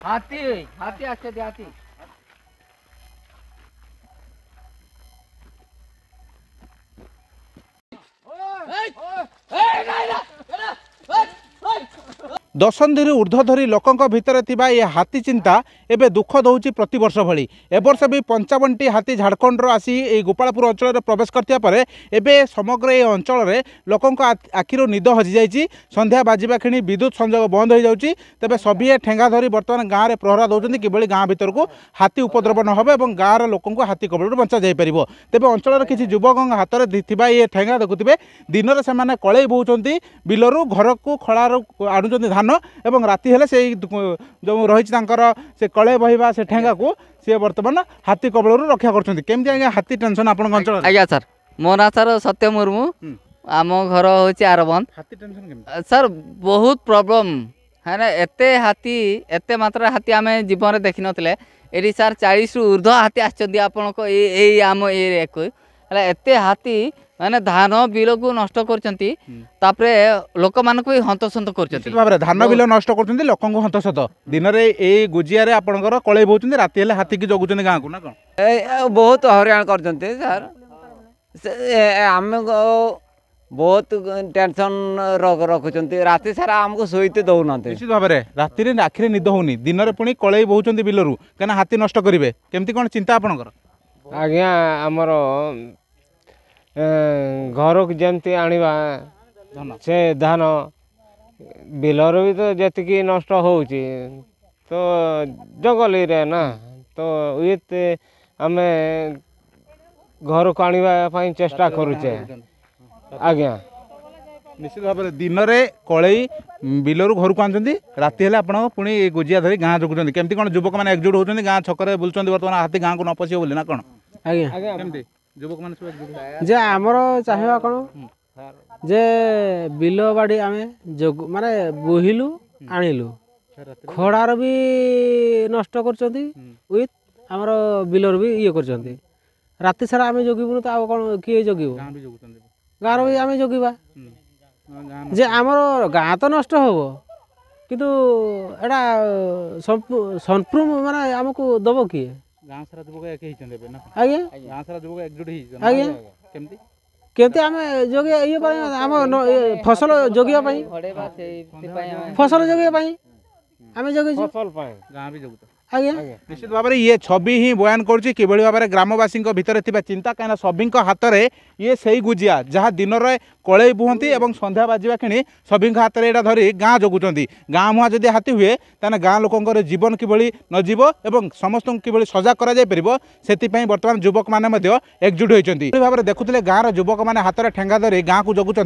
हाथी हाथी आछे हाथी दशंधि ऊर्ध्व धरी लोकों भितर थिबा ये हाथी चिंता एवं दुख दौर प्रति वर्ष भली एवर्ष भी 55टी हाथी झारखंड आसी गोपालपुर अंचल प्रवेश करता पर एवं समग्र ये अंचल लोकों आखिर निद हजि जाइए संध्या बाजिबा क्षणी विद्युत संजोग बंद हो जाउची तेबे सभी ठेंगा धरी बर्तमान गाँव में प्रहरा दौरान किभली गाँ भीतर को हाथी उपद्रव न हो और गाँव लोक हाथी कबल बचा जापर तेज अंचल किसी युवक हाथ में ये ठेंगा देखुए दिन में से कलई बोचंती बिलरू घर को खलार आणुचंती धान एवं राति हेले से जो रही से कलई बहिबा से ठेंगा को सी बर्तमान हाथी कबल रक्षा करमती आज्ञा हाथी टेंशन आप आज्ञा सर मो ना सर सत्य मुर्मू आम घर हूँ आरबन हाथी टेंशन सर बहुत प्रॉब्लम है ना एते हाथी एते मात्रा हाथी आम जीवन देखी नथिले एडी सर 40 रु ऊर्ध्व हाथी आछंदी आपन को ए आम एरिया को एते हाथी माने धान बिल को नष्ट करचंती तापरे लोक मान को हंतसंत करचंती भाबरे धान बिल नष्ट करचंती लोकन को हंतसंत दिन रे ए गुजिया रे आपनकर कलई बोचंती राति हेले हाथी की जगुचंती गाँ को ना कोन बहुत हरियाण करचंती सर आम बहुत टेंशन रखुचंती राति सारा हमको सोईते दउना निश्चित भाव में राति रे आखिरे निद होनी दिन रे पुणी कलई बोचंती बिलरू कना हाथी नष्ट करिवे केमती कोन चिंता आपनकर आज्ञा हमर घर को जमती आनिबा से धान बिलर भी तो जतिकी नष्ट होउची तो जंगल रे ना तो ये आमे घर को आनिबा चेष्टा करूचे आज्ञा निश्चित भाव में दिन में कलई बिलरू घर को आनुंट राति हेल्ले आप पुणी गुजिया धरी गाँ जगुच्च केमती कौन युवक मैंने एकजुट होती गाँ छक बुलूँ बर्तमान हाथी गाँ को न पशिବ बोली ना कौन आज्ञा युवक मैंने जे आमर चाहिए कौन जे बिल बाड़ी आम माने बोहिलु आणिलु खड़ार भी नष्ट कर विथ आमर बिलर भी ये कर राति सारा आम जगिबुन तो आउ कौन किए जगिब गाँव भी आम जगिबा जे आमर गाँ तो नष्ट हम किंतु एटा संपूर्ण माने आमको दब किए गाँ सारा युवक एक आज्ञा गाँ सारा युवक एकजुट आज्ञा केमती केमती आम जोगे ये आम फसल जोगिया फसल जोगिया आम जोगे गाँ भी जगुत आज्ञा निश्चित भाव में ये छवि ही बयान करुच्ची किभली भाव में ग्रामवासी भितर चिंता कहीं सभी हाथ में ये सही गुजिया जहाँ दिन में कलई बुहती और संध्या बाजिबा क्षणी सभी हाथ में धरी गाँ जगुंट गाँ मुहाँ जदि हाथी हुए ताने गाँ लोकंर जीवन किभली नजीव और समस्त किभली सजाग कर बर्तमान युवक मैंने एकजुट होती भाव में देखुले गाँव युवक मैंने हाथ में ठेंगा धरी गाँ को जगुंट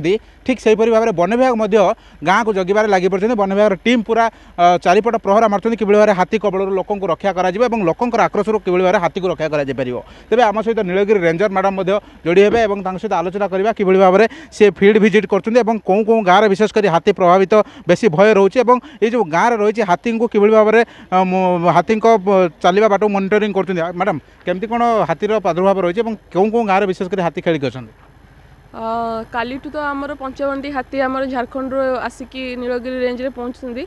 ठीक से भाव में वन विभाग गाँ को जगिबार लगी पड़ते वन विभाग टीम पूरा चारिपट प्रहरा मार्च कि भाव में हाथी कबल लोक रक्षा कर लोकंर आक्रोश किभली भाव हाथी को रक्षा कर तेज आम सहित नीलगिरी रेंजर मैडम जोड़ी हे और सहित आलोचना करवा कि भाव में सी फील्ड विजिट कर कौन कौन गाँव में विशेषकर हाथी प्रभावित बेसी भय रोचे ये जो गाँव में रही हाथी को किभली भाव में हाथी चलवा बाट मॉनिटरिंग कर मैडम केमती कौन हाथीर प्रादुर्भाव रही है कौन कौन गाँव में विशेषकर हाथी खेलिक अच्छा कालीठू तो आमर 55टी हाथी आमर झारखंड आसिकी नीलगिरी रेंज रे पहुँचती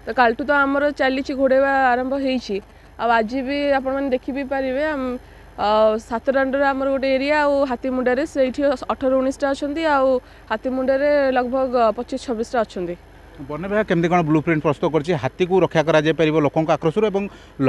तो कालठू तो आमर चली घोड़ेवा आरंभ होती आज भी आपण मैंने देखी भी पारे 7 आमर गोटे एरिया और हाथी मुंडे से 18-19 अच्छा हाथी मुंडे लगभग 25-26 अच्छा वन विभाग केमती कौन ब्लू प्रिंट प्रस्तुत कर हाथी को रक्षा कर लोकों आक्रोश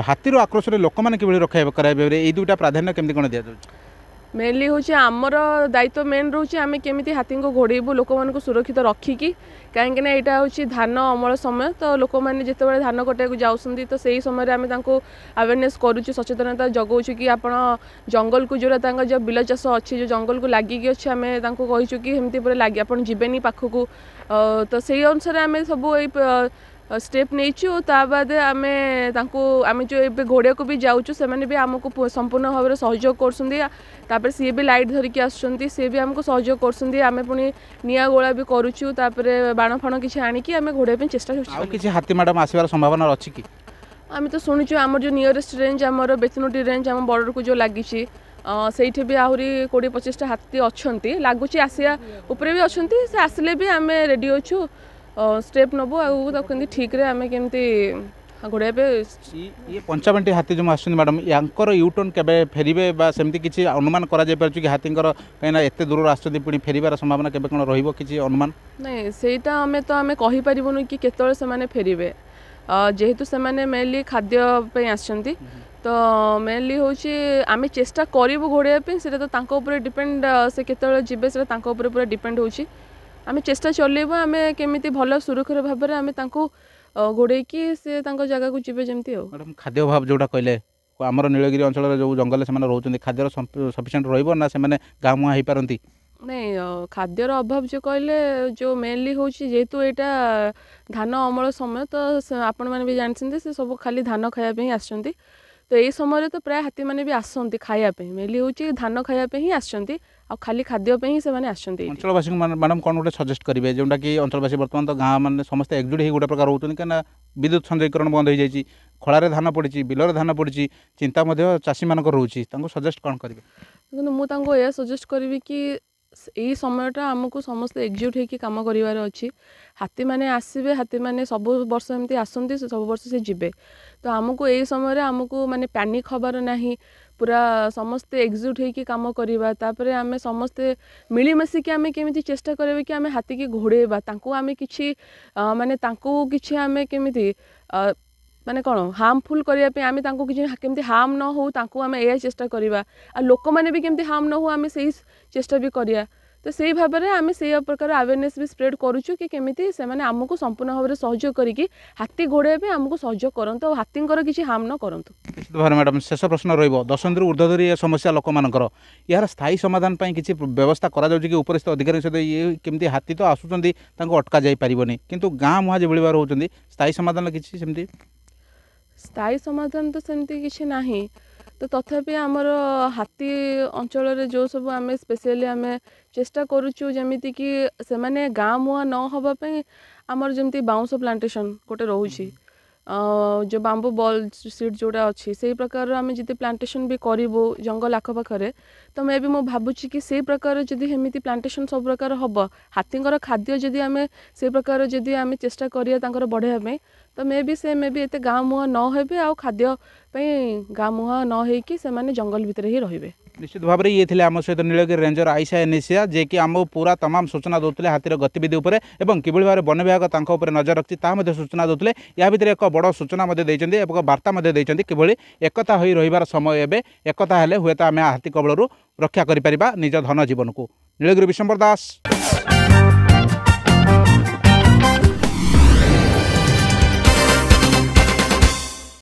हाथीर आक्रोश लोक मैंने कि रक्षा करें ये दुटा प्राधान्य केमती कौन दि जाए मेनली हूँ आमर दायित्व मेन रोचे आम केमी हाथी को घोड़ेबू लोक मान सुरक्षित रखिकी कहीं यहाँ हूँ धान अमल समय तो लोक मैंने जिते धान कटाक जाऊँगी तो सही समय आम अवेयरनेस करुचु सचेतनता जगाऊँ कि आप जंगल को जोरा जो बिल चाष अच्छी जो जंगल को लगिकी अच्छे आम कहूँ कि एमती पूरा लगे आप जीवेनि पाखक तो से अनुसार आम सब स्टेप नहीं बाद आम जो ए घोड़े को भी जाऊँ से भी आमको संपूर्ण भाव में सहयोग कर सी भी लाइट धरिकी आसुँच सी भी आमको सहयोग कर पुणी निआ गोला भी करुचु बाण फाण किसी आणिकी आम घोड़े चेष्टा किसी हाथी मैडम आसबार संभावना अच्छी कि आम तो शुणुचु आम जो नियरेस्ट रेंज आमर बेतनोटी रेंज आम बॉर्डर को जो लगी से भी आहरी 20-25टा हाथी अच्छा लगुच आसिया उपरे भी अच्छा से आसिले भी आम रेडी अच्छु स्टेप नबू आगे ठीक रे आम केमती घोड़ाइया पे ये 55टी हाथी जो आसुन मैडम यांकर यूटर्न केबे फेरिबे बा सेमती किछि अनुमान करा जाय परछु कि हाथींकर कहिना एते दूर आसुन पुणी फेरिबार संभावना केबे कोन रहिबो किछि अनुमान नहीं सेटा आमे तो आमे कहि परिबनु कि केतळे से माने फेरिबे जेहेतु से माने मेनली खाद्य पे आछंती तो मेनली होची आमे चेष्टा करिवु घोड़ाइया पे सेटा तो तांको ऊपर डिपेंड से केतळे जिबे सेटा तांको ऊपर पूरा डिपेंड होची आमे चेष्टा चलेबो आमे केमिति भलो सुरक्षित भाबरे आमे तांको घोड़े की से तांको जगह को जिबे जेमती हो मैडम खाद्य अभाव जोटा कहले आमर नीलगिरी अंचल जो जंगल से रोचंदी खाद्यर सफिशिएंट रहिबो ना से माने गाँ मुआ हेई पारंती नहीं खाद्यर अभाव जो कहले जो मेनली होची जेहेतु एटा धान अमल समय तो आपण माने भी जानछन्ते से सब खाली धान खाया पे ही आछन्ती तो यही समय तो प्राय हाथी माने भी आसंती खाया पे मेनली होची धान खाया पे ही आछन्ती आ खाली खाद्य पे ही से माने आछन्ती अंचलवासी मैडम कौन गोटे सजेस्ट करेंगे जोटा कि अंचलवासी बर्तमान तो गाँ मैंने समस्त एकजुट हो गोटे प्रकार होती कहीं विद्युत संजयकरण बंद हो जाए खଳାରେ धान पड़ी बिलर धान पड़ी चिंता चाषी मान रोचे सजेस्ट कौन करेंगे मुझे सजेस्ट करी कि यही समयटा आमको समस्त एकजुट होकर कम करार अच्छी हाथी मैंने आसवे हाथी मैंने सब वर्ष एमती आसती सब वर्ष से जीवे तो आमको यही समय आमको माने पैनिक हबार नहीं पूरा समस्ते एकजुट होकर कम करवा तापर आम समस्ते मिलमिशिकी आम केमी चेष्टा करें कि आम हाथी की घोड़ेबा आम कि माने किसी आम केमी माने कौन हार्मफुल करने आम केमती हार्म न हो आम यह चेष्टा करवा आ लोक मैंने भी केमती हार्म न हो आम से चेष्टा भी करिया तो से भाव में आम से प्रकार अवेयरनेस भी स्प्रेड करुचु कि केमिति से माने आमको संपूर्ण भाव में सहयोग करिकी हाथी घोड़ाइया आमको सहयोग करंतु और हाथींकर किसी हार्म न करंतु निश्चित भाव मैडम शेष प्रश्न रही दशंधि ऊर्ध्वधरी यह समस्या लोक मानकर यार स्थायी समाधान पर किसी व्यवस्था करा कि उपरिस्थ अधिकारी सहित ये केमती हाथी तो आसुचंदी तांको अटका जाई परिबनी किंतु गाँ मुहाँ जो बार होउचंदी स्थायी समाधान किसी सेमती स्थायी समाधान तो सेमती किसी नाही तो तथापि आमर हाथी अंचल जो सब आम स्पेशली आम चेष्टा करुचु जमीती कि से माने गाँ मुआ न होबापी आमर जमती बाउंस प्लांटेशन गोटे रोचे जो बांबू बॉल सीड जोड़ा अच्छी से प्रकार आम जी प्लांटेशन भी करूँ जंगल आखपाखे तो मे भी मु भावुची कि से प्रकार जदि हेमिति प्लांटेशन सब प्रकार हम हाथींकर खाद्य जदि आम से प्रकार जदि आम चेष्टा करिया बढ़ाइबा तो मे भी एते गाँ मुहाँ न हेबे आ खाद्य गाँ मुहाँ न होइकी से माने जंगल भितर ही रहिबे निश्चित भाव में ये थे आम सहित नीलगिरी रेंजर आयशा एनेसिया जे कि आम पूरा तमाम सूचना दौते हाथीर गतिविधि उपर एवं किभଳି भाव वन विभाग तांको नजर रखी सूचना दौते या भितर एक बड़ सूचना एक वार्ता किभଳି एकता हो रहिबार समय एबे एकता हेले हुए आम हाथी कबलरू रक्षा करि परिबा निज धन जीवन को। नीलगिरी विशंबर दास।